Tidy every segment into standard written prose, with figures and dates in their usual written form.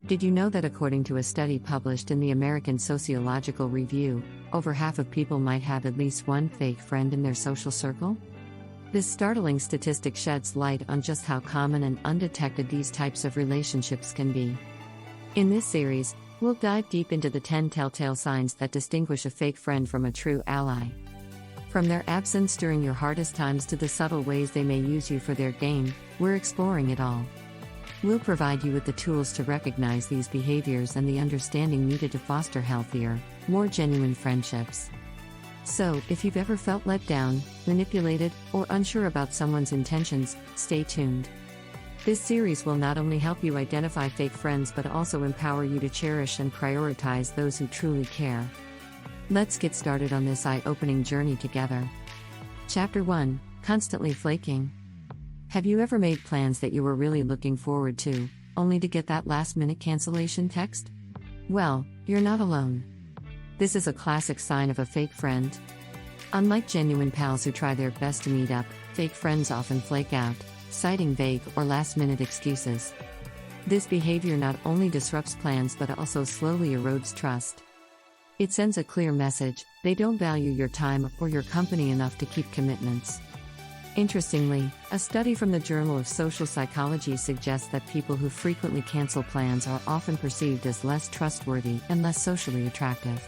Did you know that according to a study published in the American Sociological Review, over half of people might have at least one fake friend in their social circle? This startling statistic sheds light on just how common and undetected these types of relationships can be. In this series, we'll dive deep into the 10 telltale signs that distinguish a fake friend from a true ally. From their absence during your hardest times to the subtle ways they may use you for their gain, we're exploring it all. We'll provide you with the tools to recognize these behaviors and the understanding needed to foster healthier, more genuine friendships. So, if you've ever felt let down, manipulated, or unsure about someone's intentions, stay tuned. This series will not only help you identify fake friends but also empower you to cherish and prioritize those who truly care. Let's get started on this eye-opening journey together. Chapter 1: Constantly Flaking. Have you ever made plans that you were really looking forward to, only to get that last-minute cancellation text? Well, you're not alone. This is a classic sign of a fake friend. Unlike genuine pals who try their best to meet up, fake friends often flake out, citing vague or last-minute excuses. This behavior not only disrupts plans but also slowly erodes trust. It sends a clear message: they don't value your time or your company enough to keep commitments. Interestingly, a study from the Journal of Social Psychology suggests that people who frequently cancel plans are often perceived as less trustworthy and less socially attractive.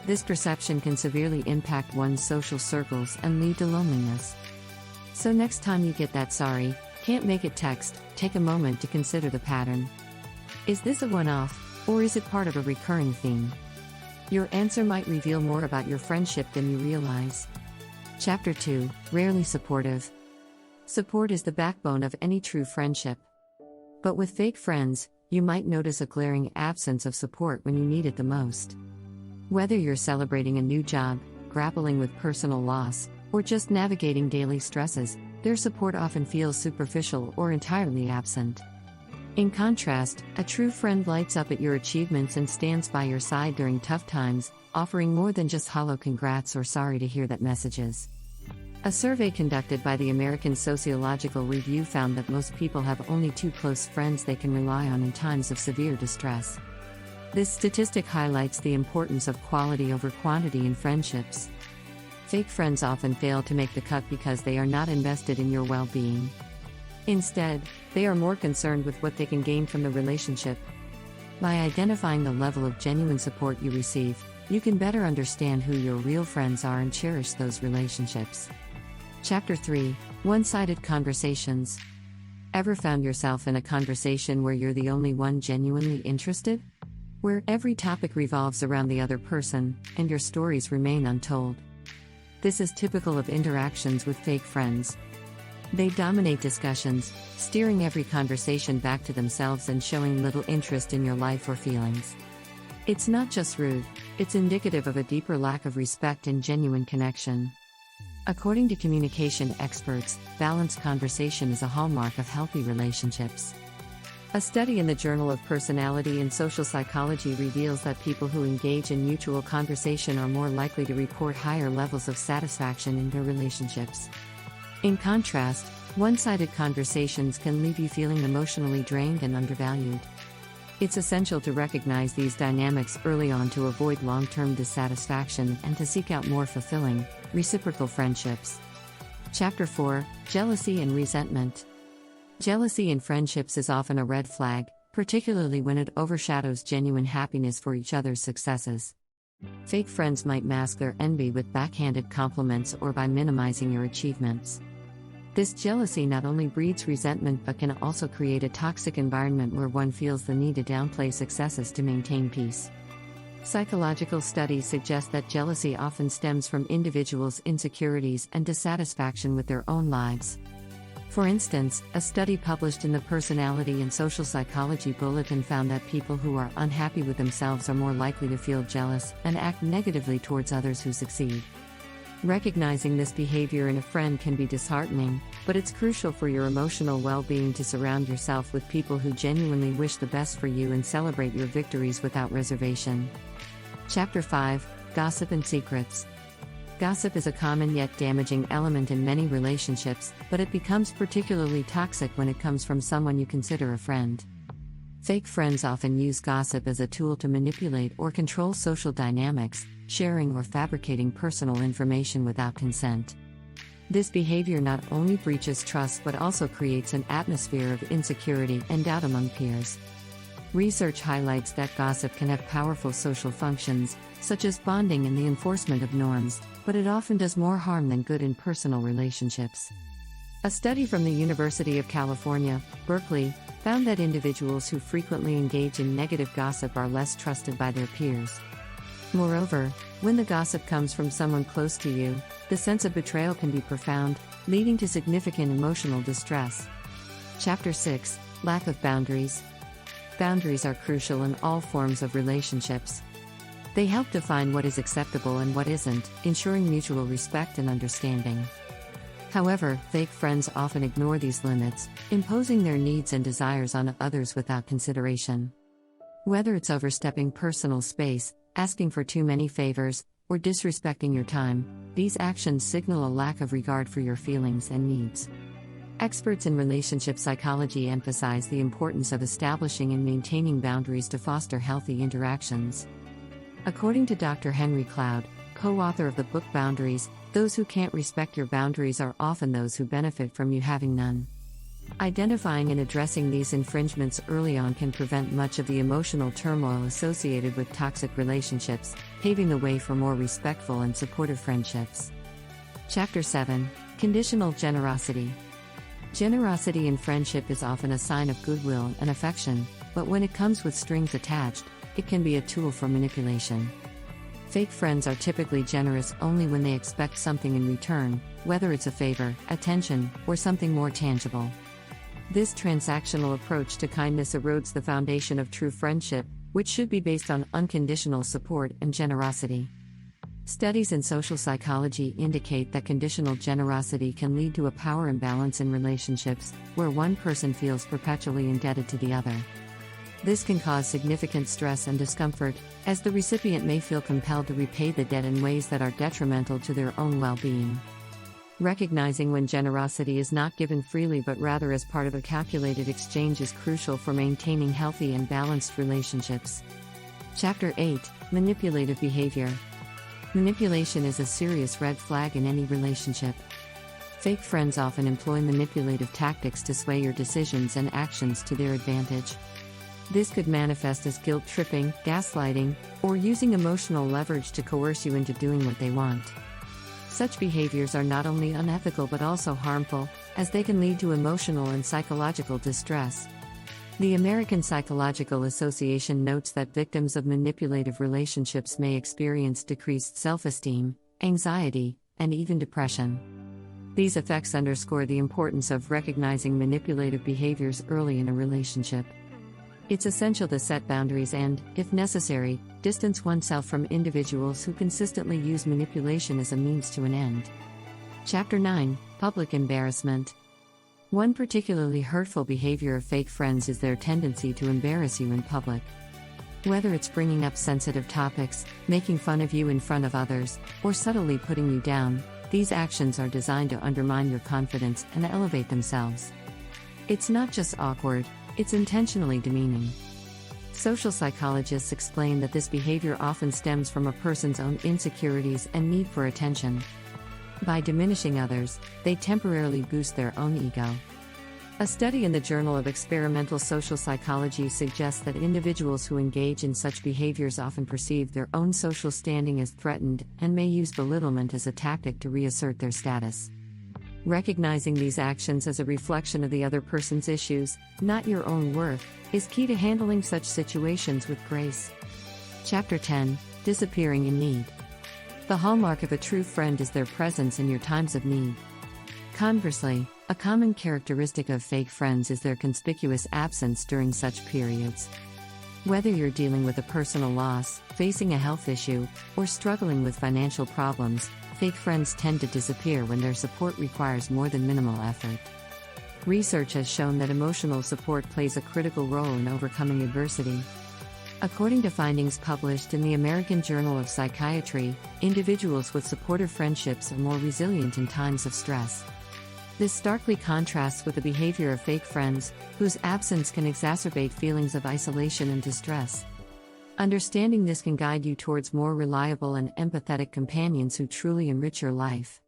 This perception can severely impact one's social circles and lead to loneliness. So next time you get that "sorry, can't make it" text, take a moment to consider the pattern. Is this a one-off, or is it part of a recurring theme? Your answer might reveal more about your friendship than you realize. Chapter 2: Rarely Supportive. Support is the backbone of any true friendship. But with fake friends, you might notice a glaring absence of support when you need it the most. Whether you're celebrating a new job, grappling with personal loss, or just navigating daily stresses, their support often feels superficial or entirely absent. In contrast, a true friend lights up at your achievements and stands by your side during tough times, offering more than just hollow congrats or sorry to hear that messages. A survey conducted by the American Sociological Review found that most people have only two close friends they can rely on in times of severe distress. This statistic highlights the importance of quality over quantity in friendships. Fake friends often fail to make the cut because they are not invested in your well-being. Instead, they are more concerned with what they can gain from the relationship. By identifying the level of genuine support you receive, you can better understand who your real friends are and cherish those relationships. Chapter 3: One-sided Conversations. Ever found yourself in a conversation where you're the only one genuinely interested? Where every topic revolves around the other person, and your stories remain untold. This is typical of interactions with fake friends. They dominate discussions, steering every conversation back to themselves and showing little interest in your life or feelings. It's not just rude, it's indicative of a deeper lack of respect and genuine connection. According to communication experts, balanced conversation is a hallmark of healthy relationships. A study in the Journal of Personality and Social Psychology reveals that people who engage in mutual conversation are more likely to report higher levels of satisfaction in their relationships. In contrast, one-sided conversations can leave you feeling emotionally drained and undervalued. It's essential to recognize these dynamics early on to avoid long-term dissatisfaction and to seek out more fulfilling, reciprocal friendships. Chapter 4: Jealousy and Resentment. Jealousy in friendships is often a red flag, particularly when it overshadows genuine happiness for each other's successes. Fake friends might mask their envy with backhanded compliments or by minimizing your achievements. This jealousy not only breeds resentment but can also create a toxic environment where one feels the need to downplay successes to maintain peace. Psychological studies suggest that jealousy often stems from individuals' insecurities and dissatisfaction with their own lives. For instance, a study published in the Personality and Social Psychology Bulletin found that people who are unhappy with themselves are more likely to feel jealous and act negatively towards others who succeed. Recognizing this behavior in a friend can be disheartening, but it's crucial for your emotional well-being to surround yourself with people who genuinely wish the best for you and celebrate your victories without reservation. Chapter 5: Gossip and Secrets. Gossip is a common yet damaging element in many relationships, but it becomes particularly toxic when it comes from someone you consider a friend. Fake friends often use gossip as a tool to manipulate or control social dynamics, sharing or fabricating personal information without consent. This behavior not only breaches trust but also creates an atmosphere of insecurity and doubt among peers. Research highlights that gossip can have powerful social functions, such as bonding and the enforcement of norms, but it often does more harm than good in personal relationships. A study from the University of California, Berkeley, found that individuals who frequently engage in negative gossip are less trusted by their peers. Moreover, when the gossip comes from someone close to you, the sense of betrayal can be profound, leading to significant emotional distress. Chapter 6: Lack of Boundaries. Boundaries are crucial in all forms of relationships. They help define what is acceptable and what isn't, ensuring mutual respect and understanding. However, fake friends often ignore these limits, imposing their needs and desires on others without consideration. Whether it's overstepping personal space, asking for too many favors, or disrespecting your time, these actions signal a lack of regard for your feelings and needs. Experts in relationship psychology emphasize the importance of establishing and maintaining boundaries to foster healthy interactions. According to Dr. Henry Cloud, co-author of the book Boundaries, those who can't respect your boundaries are often those who benefit from you having none. Identifying and addressing these infringements early on can prevent much of the emotional turmoil associated with toxic relationships, paving the way for more respectful and supportive friendships. Chapter 7: Conditional Generosity. Generosity in friendship is often a sign of goodwill and affection, but when it comes with strings attached, it can be a tool for manipulation. Fake friends are typically generous only when they expect something in return, whether it's a favor, attention, or something more tangible. This transactional approach to kindness erodes the foundation of true friendship, which should be based on unconditional support and generosity. Studies in social psychology indicate that conditional generosity can lead to a power imbalance in relationships, where one person feels perpetually indebted to the other. This can cause significant stress and discomfort, as the recipient may feel compelled to repay the debt in ways that are detrimental to their own well-being. Recognizing when generosity is not given freely but rather as part of a calculated exchange is crucial for maintaining healthy and balanced relationships. Chapter 8: Manipulative Behavior. Manipulation is a serious red flag in any relationship. Fake friends often employ manipulative tactics to sway your decisions and actions to their advantage. This could manifest as guilt-tripping, gaslighting, or using emotional leverage to coerce you into doing what they want. Such behaviors are not only unethical but also harmful, as they can lead to emotional and psychological distress. The American Sociological Association notes that victims of manipulative relationships may experience decreased self-esteem, anxiety, and even depression. These effects underscore the importance of recognizing manipulative behaviors early in a relationship. It's essential to set boundaries and, if necessary, distance oneself from individuals who consistently use manipulation as a means to an end. Chapter 9: Public Embarrassment. One particularly hurtful behavior of fake friends is their tendency to embarrass you in public. Whether it's bringing up sensitive topics, making fun of you in front of others, or subtly putting you down, these actions are designed to undermine your confidence and elevate themselves. It's not just awkward, it's intentionally demeaning. Social psychologists explain that this behavior often stems from a person's own insecurities and need for attention. By diminishing others, they temporarily boost their own ego. A study in the Journal of Experimental Social Psychology suggests that individuals who engage in such behaviors often perceive their own social standing as threatened and may use belittlement as a tactic to reassert their status. Recognizing these actions as a reflection of the other person's issues, not your own worth, is key to handling such situations with grace. Chapter 10: Disappearing in Need. The hallmark of a true friend is their presence in your times of need. Conversely, a common characteristic of fake friends is their conspicuous absence during such periods. Whether you're dealing with a personal loss, facing a health issue, or struggling with financial problems, fake friends tend to disappear when their support requires more than minimal effort. Research has shown that emotional support plays a critical role in overcoming adversity. According to findings published in the American Journal of Psychiatry, individuals with supportive friendships are more resilient in times of stress. This starkly contrasts with the behavior of fake friends, whose absence can exacerbate feelings of isolation and distress. Understanding this can guide you towards more reliable and empathetic companions who truly enrich your life.